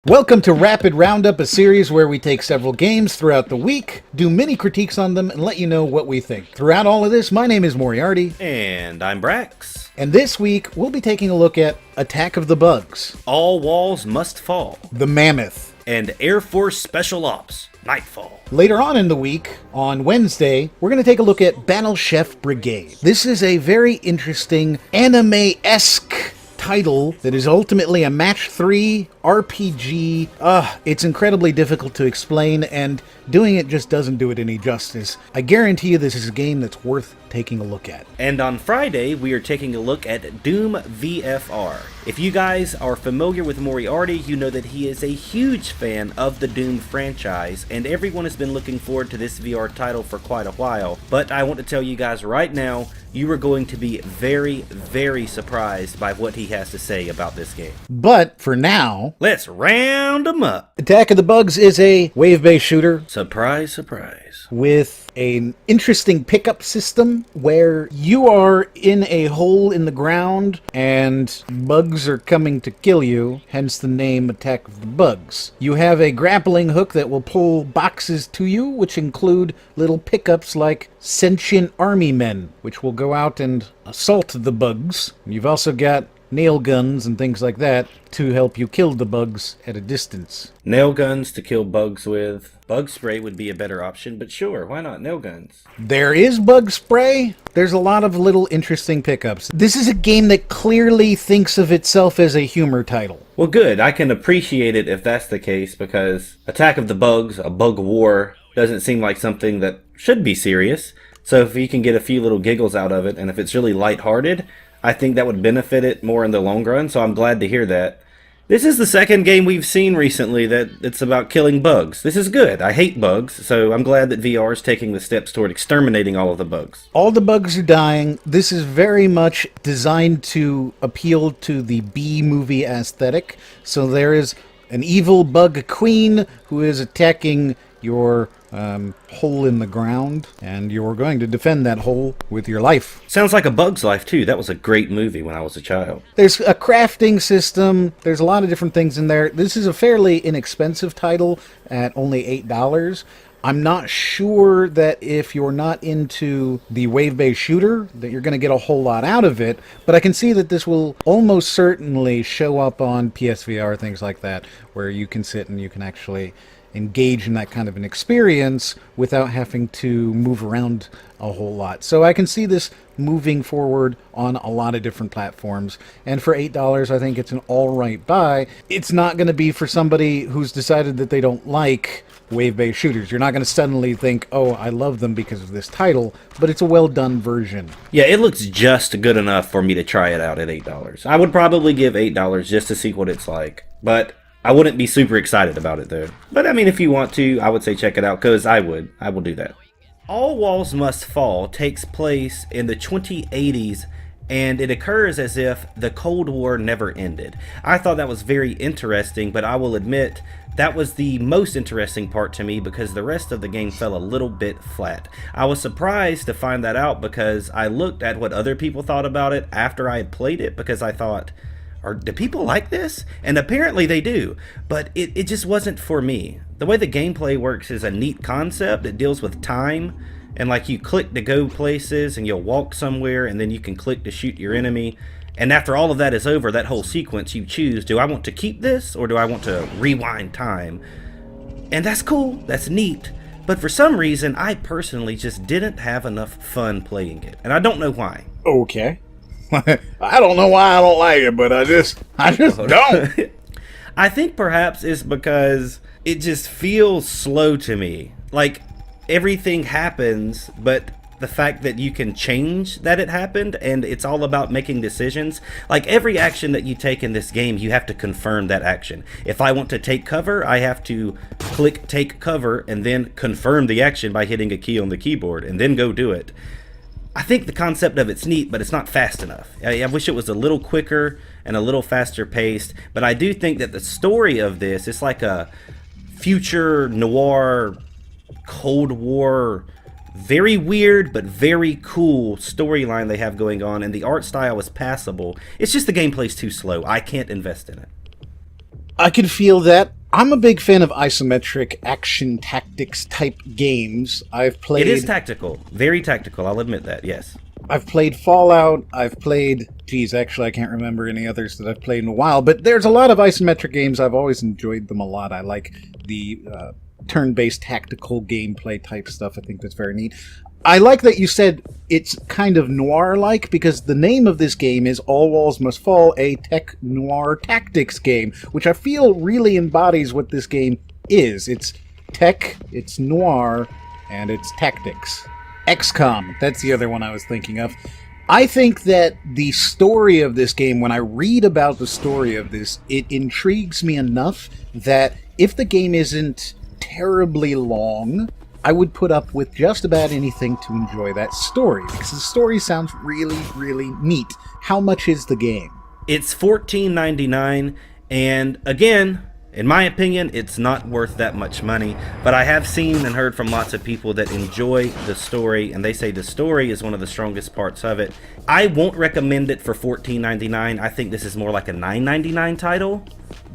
Welcome to Rapid Roundup, a series where we take several games throughout the week, do mini critiques on them, and let you know what we think. Throughout all of this, my name is Moriarty. And I'm Brax. And this week, we'll be taking a look at Attack of the Bugs, All Walls Must Fall, the Mammoth, and Air Force Special Ops, Nightfall. Later on in the week, on Wednesday, we're going to take a look at Battle Chef Brigade. This is a very interesting anime-esque title that is ultimately a match 3 RPG. It's incredibly difficult to explain, and doing it just doesn't do it any justice. I guarantee you this is a game that's worth taking a look at. And on Friday, we are taking a look at Doom VFR. If you guys are familiar with Moriarty, you know that he is a huge fan of the Doom franchise, and everyone has been looking forward to this VR title for quite a while. But I want to tell you guys right now, you are going to be very, very surprised by what he has to say about this game. But for now, let's round them up. Attack of the Bugs is a wave-based shooter. Surprise, surprise. With an interesting pickup system where you are in a hole in the ground and bugs are coming to kill you, hence the name Attack of the Bugs. You have a grappling hook that will pull boxes to you, which include little pickups like sentient army men, which will go out and assault the bugs. You've also got nail guns and things like that to help you kill the bugs at a distance. Nail guns to kill bugs with. Bug spray would be a better option, but sure, why not nail guns? There is bug spray. There's a lot of little interesting pickups. This is a game that clearly thinks of itself as a humor title. Well, good. I can appreciate it if that's the case, because Attack of the Bugs, a bug war, doesn't seem like something that should be serious. So if you can get a few little giggles out of it, and if it's really lighthearted, I think that would benefit it more in the long run, so I'm glad to hear that. This is the second game we've seen recently that it's about killing bugs. This is good. I hate bugs, so I'm glad that VR is taking the steps toward exterminating all of the bugs. All the bugs are dying. This is very much designed to appeal to the B-movie aesthetic. So there is an evil bug queen who is attacking your hole in the ground, and you're going to defend that hole with your life. Sounds like A Bug's Life, too. That was a great movie when I was a child. There's a crafting system. There's a lot of different things in there. This is a fairly inexpensive title at only $8. I'm not sure that if you're not into the wave-based shooter, that you're going to get a whole lot out of it, but I can see that this will almost certainly show up on PSVR, things like that, where you can sit and you can actually engage in that kind of an experience without having to move around a whole lot. So I can see this moving forward on a lot of different platforms, and for $8 I think it's an alright buy. It's not going to be for somebody who's decided that they don't like wave-based shooters. You're not going to suddenly think, oh, I love them because of this title, but it's a well-done version. Yeah, it looks just good enough for me to try it out at $8. I would probably give $8 just to see what it's like, but I wouldn't be super excited about it, though. But, I mean, if you want to, I would say check it out, because I will do that. All Walls Must Fall takes place in the 2080s, and it occurs as if the Cold War never ended. I thought that was very interesting, but I will admit that was the most interesting part to me because the rest of the game fell a little bit flat. I was surprised to find that out because I looked at what other people thought about it after I had played it, because I thought, do people like this? And apparently they do, but it just wasn't for me. The way the gameplay works is a neat concept. It deals with time, and like you click to go places and you'll walk somewhere, and then you can click to shoot your enemy. And after all of that is over, that whole sequence, you choose, do I want to keep this or do I want to rewind time? And that's cool, that's neat. But for some reason, I personally just didn't have enough fun playing it, and I don't know why. Okay. I don't know why I don't like it, but I just don't. I think perhaps it's because it just feels slow to me. Like, everything happens, but the fact that you can change that it happened, and it's all about making decisions. Like, every action that you take in this game, you have to confirm that action. If I want to take cover, I have to click take cover and then confirm the action by hitting a key on the keyboard and then go do it. I think the concept of it's neat, but it's not fast enough. I wish it was a little quicker and a little faster paced, but I do think that the story of this is like a future noir, Cold War, very weird but very cool storyline they have going on, and the art style is passable. It's just the gameplay's too slow. I can't invest in it. I can feel that. I'm a big fan of isometric action tactics type games. It is tactical. Very tactical, I'll admit that, yes. I've played Fallout, I've played... Geez, actually, I can't remember any others that I've played in a while, but there's a lot of isometric games. I've always enjoyed them a lot. I like the turn-based tactical gameplay type stuff. I think that's very neat. I like that you said it's kind of noir-like, because the name of this game is All Walls Must Fall, a tech noir tactics game, which I feel really embodies what this game is. It's tech, it's noir, and it's tactics. XCOM, that's the other one I was thinking of. I think that the story of this game, when I read about the story of this, it intrigues me enough that if the game isn't terribly long, I would put up with just about anything to enjoy that story, because the story sounds really, really neat. How much is the game? It's $14.99, and again, in my opinion, it's not worth that much money, but I have seen and heard from lots of people that enjoy the story, and they say the story is one of the strongest parts of it. I won't recommend it for $14.99. I think this is more like a $9.99 title,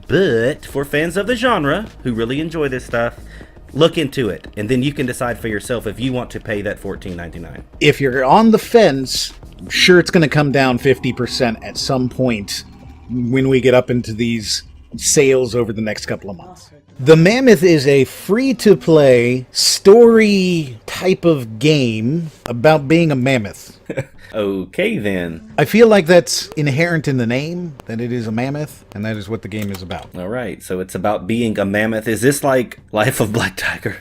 but for fans of the genre who really enjoy this stuff, look into it, and then you can decide for yourself if you want to pay that $14.99. If you're on the fence, I'm sure it's going to come down 50% at some point when we get up into these sales over the next couple of months. The Mammoth is a free-to-play story type of game about being a mammoth. Okay, then. I feel like that's inherent in the name, that it is a mammoth, and that is what the game is about. All right, so it's about being a mammoth. Is this like Life of Black Tiger?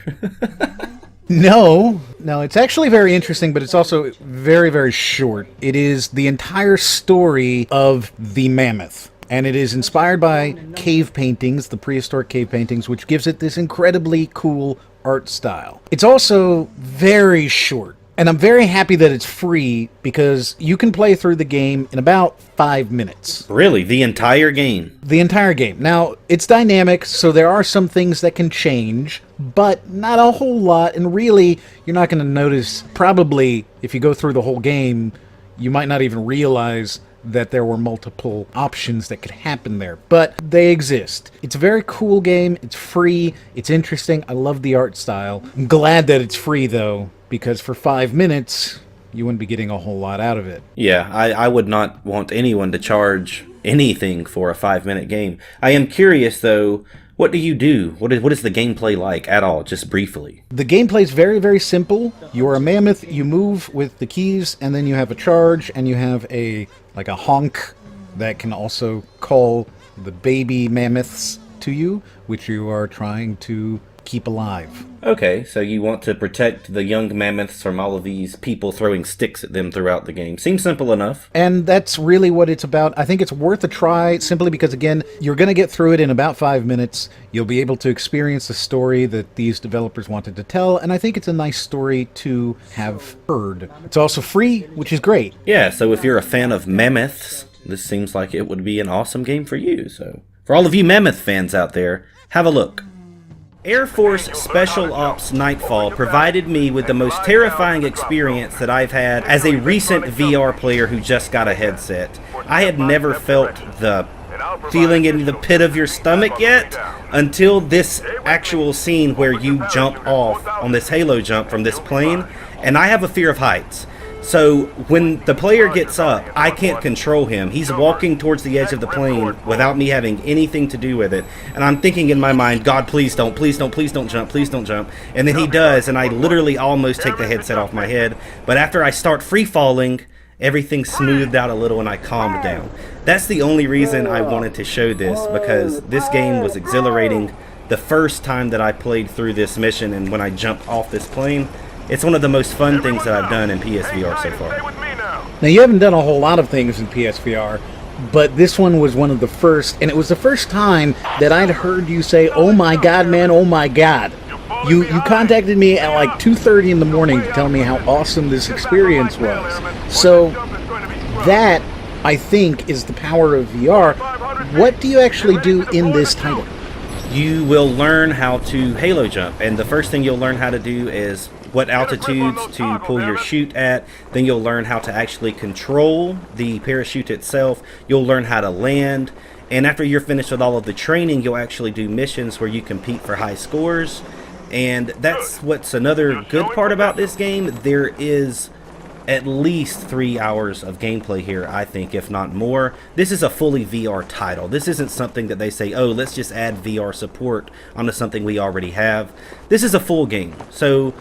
No, it's actually very interesting, but it's also very, very short. It is the entire story of the mammoth. And it is inspired by cave paintings, the prehistoric cave paintings, which gives it this incredibly cool art style. It's also very short. And I'm very happy that it's free, because you can play through the game in about 5 minutes. Really? The entire game? The entire game. Now, it's dynamic, so there are some things that can change, but not a whole lot. And really, you're not going to notice, probably, if you go through the whole game, you might not even realize that there were multiple options that could happen there, but they exist. It's a very cool game. It's free. It's interesting. I love the art style. I'm glad that it's free, though, because for 5 minutes, you wouldn't be getting a whole lot out of it. Yeah, I would not want anyone to charge anything for a 5-minute game. I am curious, though, what do you do? What is the gameplay like at all, just briefly? The gameplay is very, very simple. You're a mammoth, you move with the keys, and then you have a charge, and you have a honk that can also call the baby mammoths to you, which you are trying to keep alive. Okay, so you want to protect the young mammoths from all of these people throwing sticks at them throughout the game. Seems simple enough. And that's really what it's about. I think it's worth a try, simply because, again, you're going to get through it in about 5 minutes. You'll be able to experience the story that these developers wanted to tell, and I think it's a nice story to have heard. It's also free, which is great. Yeah, so if you're a fan of mammoths, this seems like it would be an awesome game for you. So, for all of you mammoth fans out there, have a look. Air Force Special Ops Nightfall provided me with the most terrifying experience that I've had as a recent VR player who just got a headset. I had never felt the feeling in the pit of your stomach yet until this actual scene where you jump off on this halo jump from this plane, and I have a fear of heights. So when the player gets up, I can't control him. He's walking towards the edge of the plane without me having anything to do with it. And I'm thinking in my mind, God, please don't jump, please don't jump. And then he does, and I literally almost take the headset off my head. But after I start free falling, everything smoothed out a little and I calmed down. That's the only reason I wanted to show this, because this game was exhilarating the first time that I played through this mission, and when I jumped off this plane, it's one of the most fun things that I've done in PSVR so far. Now, you haven't done a whole lot of things in PSVR, but this one was one of the first, and it was the first time that I'd heard you say, "Oh my God, man, oh my God." You contacted me at like 2:30 in the morning to tell me how awesome this experience was. So that, I think, is the power of VR. What do you actually do in this title? You will learn how to halo jump, and the first thing you'll learn how to do is what altitudes to pull your chute at. Then you'll learn how to actually control the parachute itself. You'll learn how to land, And after you're finished with all of the training, you'll actually do missions where you compete for high scores. And that's what's another good part about this game. There is at least 3 hours of gameplay here, I think, if not more. This is a fully VR title. This isn't something that they say, oh, let's just add VR support onto something we already have. This is a full game. So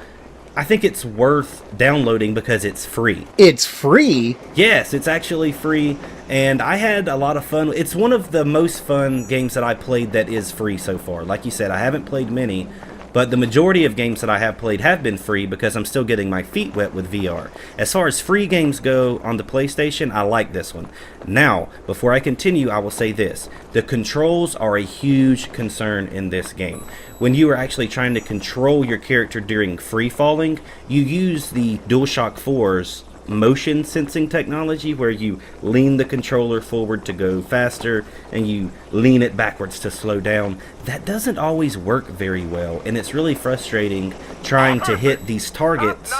I think it's worth downloading because it's free. It's free? Yes, it's actually free, and I had a lot of fun. It's one of the most fun games that I played that is free so far. Like you said, I haven't played many, but the majority of games that I have played have been free because I'm still getting my feet wet with VR. As far as free games go on the PlayStation, I like this one. Now, before I continue, I will say this. The controls are a huge concern in this game. When you are actually trying to control your character during free falling, you use the DualShock 4's motion sensing technology where you lean the controller forward to go faster and you lean it backwards to slow down. That doesn't always work very well, and it's really frustrating trying to hit these targets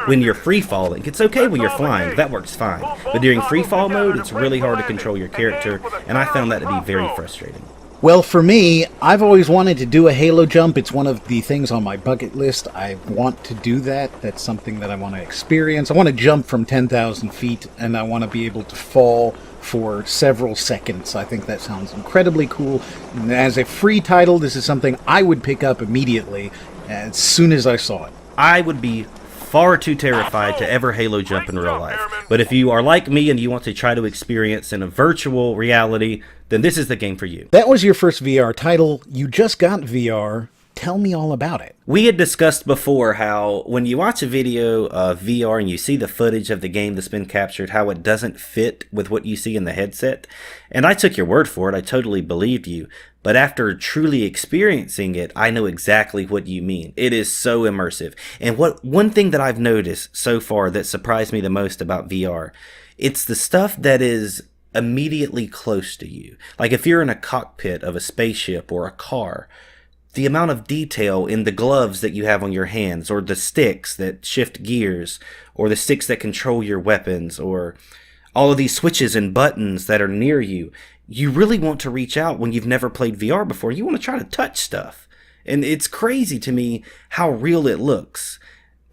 when you're free falling. It's okay when you're flying, that works fine, but during free fall mode it's really hard to control your character, and I found that to be very frustrating. Well, for me, I've always wanted to do a Halo jump. It's one of the things on my bucket list. I want to do that. That's something that I want to experience. I want to jump from 10,000 feet, and I want to be able to fall for several seconds. I think that sounds incredibly cool. And as a free title, this is something I would pick up immediately as soon as I saw it. I would be far too terrified to ever Halo jump in real life. But if you are like me and you want to try to experience in a virtual reality, then this is the game for you. That was your first VR title. You just got VR. Tell me all about it. We had discussed before how when you watch a video of VR and you see the footage of the game that's been captured, how it doesn't fit with what you see in the headset. And I took your word for it. I totally believed you. But after truly experiencing it, I know exactly what you mean. It is so immersive. And one thing that I've noticed so far that surprised me the most about VR, it's the stuff that is immediately close to you. Like if you're in a cockpit of a spaceship or a car, the amount of detail in the gloves that you have on your hands, or the sticks that shift gears, or the sticks that control your weapons, or all of these switches and buttons that are near you, you really want to reach out when you've never played VR before. You want to try to touch stuff. And it's crazy to me how real it looks.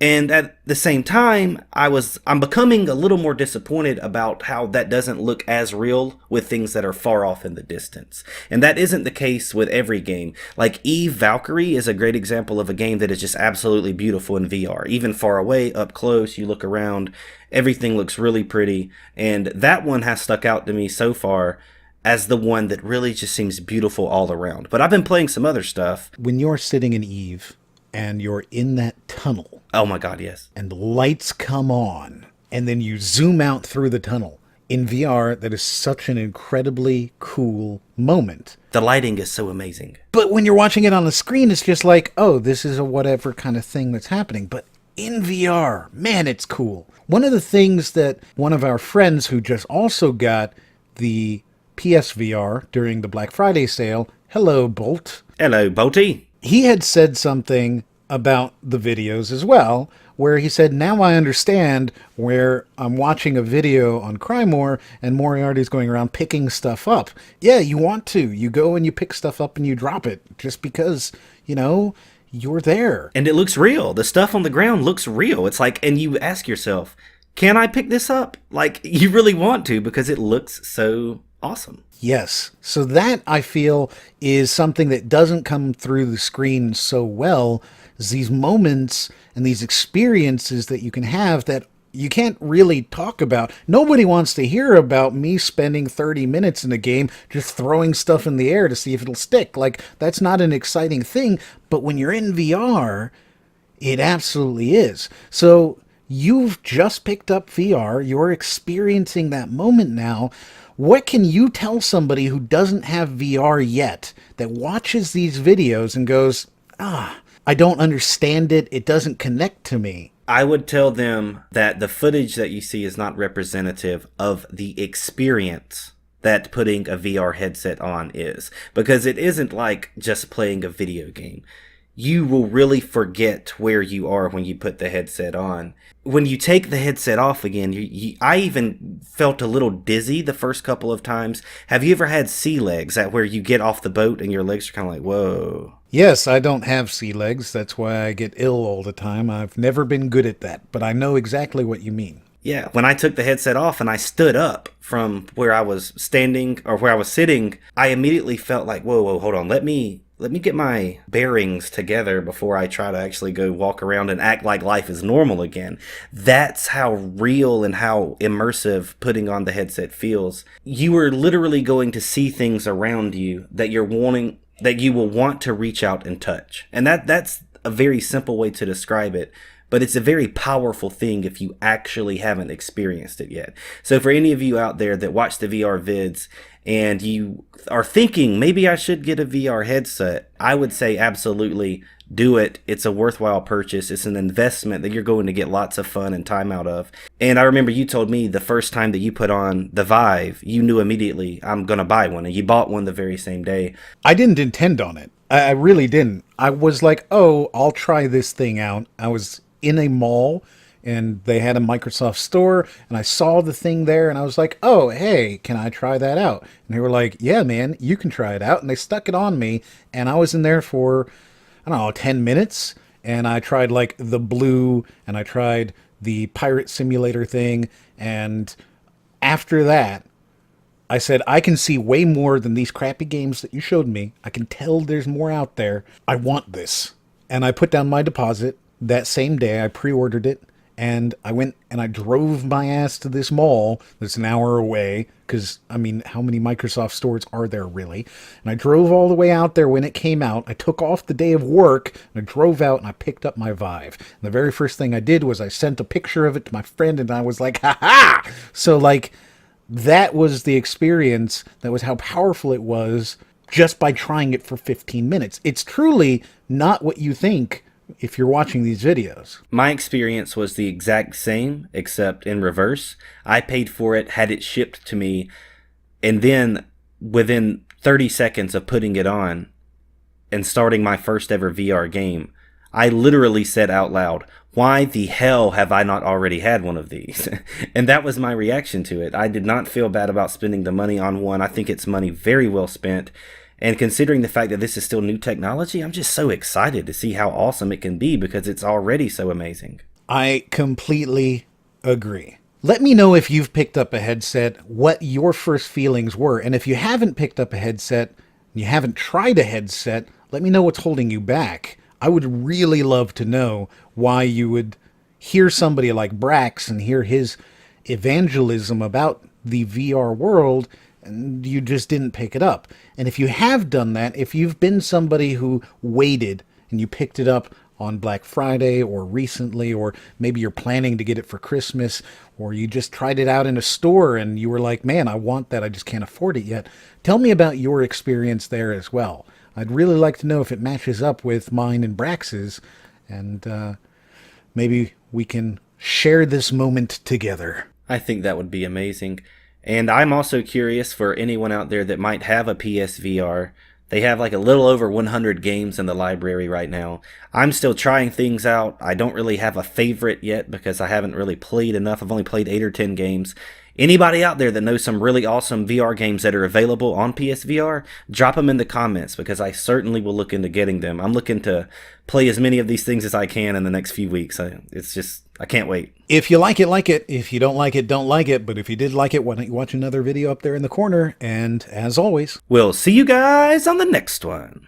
And at the same time, I'm becoming a little more disappointed about how that doesn't look as real with things that are far off in the distance. And that isn't the case with every game. Like Eve Valkyrie is a great example of a game that is just absolutely beautiful in VR. Even far away, up close, you look around, everything looks really pretty. And that one has stuck out to me so far as the one that really just seems beautiful all around. But I've been playing some other stuff. When you're sitting in Eve and you're in that tunnel. Oh my God, yes. And the lights come on, and then you zoom out through the tunnel. In VR, that is such an incredibly cool moment. The lighting is so amazing. But when you're watching it on the screen, it's just like, oh, this is a whatever kind of thing that's happening. But in VR, man, it's cool. One of the things that one of our friends who just also got the PSVR during the Black Friday sale, hello, Bolt. Hello, Bolty. He had said something about the videos as well, where he said, now I understand where I'm watching a video on Crymore and Moriarty's going around picking stuff up. Yeah, you want to. You go and you pick stuff up and you drop it just because, you're there. And it looks real. The stuff on the ground looks real. It's like, and you ask yourself, can I pick this up? Like, you really want to because it looks so awesome. Yes. So that, I feel, is something that doesn't come through the screen so well, is these moments and these experiences that you can have that you can't really talk about. Nobody wants to hear about me spending 30 minutes in a game just throwing stuff in the air to see if it'll stick. Like, that's not an exciting thing. But when you're in VR, it absolutely is. So you've just picked up VR. You're experiencing that moment now. What can you tell somebody who doesn't have VR yet, that watches these videos and goes, I don't understand it, it doesn't connect to me? I would tell them that the footage that you see is not representative of the experience that putting a VR headset on is. Because it isn't like just playing a video game. you will really forget where you are when you put the headset on. When you take the headset off again, I even felt a little dizzy the first couple of times. Have you ever had sea legs, that where you get off the boat and your legs are kind of like, whoa? Yes, I don't have sea legs. That's why I get ill all the time. I've never been good at that, but I know exactly what you mean. Yeah, when I took the headset off and I stood up from where I was standing or where I was sitting, I immediately felt like, whoa, hold on, let me get my bearings together before I try to actually go walk around and act like life is normal again. That's how real and how immersive putting on the headset feels. You are literally going to see things around you that you will want to reach out and touch. And that's a very simple way to describe it. But it's a very powerful thing if you actually haven't experienced it yet. So for any of you out there that watch the VR vids and you are thinking, maybe I should get a VR headset, I would say absolutely do it. It's a worthwhile purchase. It's an investment that you're going to get lots of fun and time out of. And I remember you told me the first time that you put on the Vive, you knew immediately, I'm going to buy one. And you bought one the very same day. I didn't intend on it. I really didn't. I was like, oh, I'll try this thing out. I was in a mall and they had a Microsoft store and I saw the thing there and I was like, oh, hey, can I try that out? And they were like, yeah, man, you can try it out. And they stuck it on me and I was in there for, I don't know, 10 minutes. And I tried like the blue and I tried the pirate simulator thing. And after that, I said, I can see way more than these crappy games that you showed me. I can tell there's more out there. I want this. And I put down my deposit. That same day, I pre-ordered it, and I went and I drove my ass to this mall that's an hour away, because, I mean, how many Microsoft stores are there, really? And I drove all the way out there when it came out. I took off the day of work, and I drove out, and I picked up my Vive. And the very first thing I did was I sent a picture of it to my friend, and I was like, ha-ha! So, like, that was the experience. That was how powerful it was just by trying it for 15 minutes. It's truly not what you think if you're watching these videos. My experience was the exact same, except in reverse. I paid for it, had it shipped to me, and then within 30 seconds of putting it on and starting my first ever VR game, I literally said out loud, why the hell have I not already had one of these? And that was my reaction to it. I did not feel bad about spending the money on one. I think it's money very well spent. And considering the fact that this is still new technology, I'm just so excited to see how awesome it can be because it's already so amazing. I completely agree. Let me know if you've picked up a headset, what your first feelings were. And if you haven't picked up a headset, and you haven't tried a headset, let me know what's holding you back. I would really love to know why you would hear somebody like Brax and hear his evangelism about the VR world and you just didn't pick it up. And if you have done that, if you've been somebody who waited and you picked it up on Black Friday or recently, or maybe you're planning to get it for Christmas, or you just tried it out in a store and you were like, man, I want that, I just can't afford it yet. Tell me about your experience there as well. I'd really like to know if it matches up with mine and Brax's, and maybe we can share this moment together. I think that would be amazing. And I'm also curious for anyone out there that might have a PSVR. They have like a little over 100 games in the library right now. I'm still trying things out. I don't really have a favorite yet because I haven't really played enough. I've only played 8 or 10 games. Anybody out there that knows some really awesome VR games that are available on PSVR, drop them in the comments because I certainly will look into getting them. I'm looking to play as many of these things as I can in the next few weeks. I can't wait. If you like it, like it. If you don't like it, don't like it. But if you did like it, why don't you watch another video up there in the corner? And as always, we'll see you guys on the next one.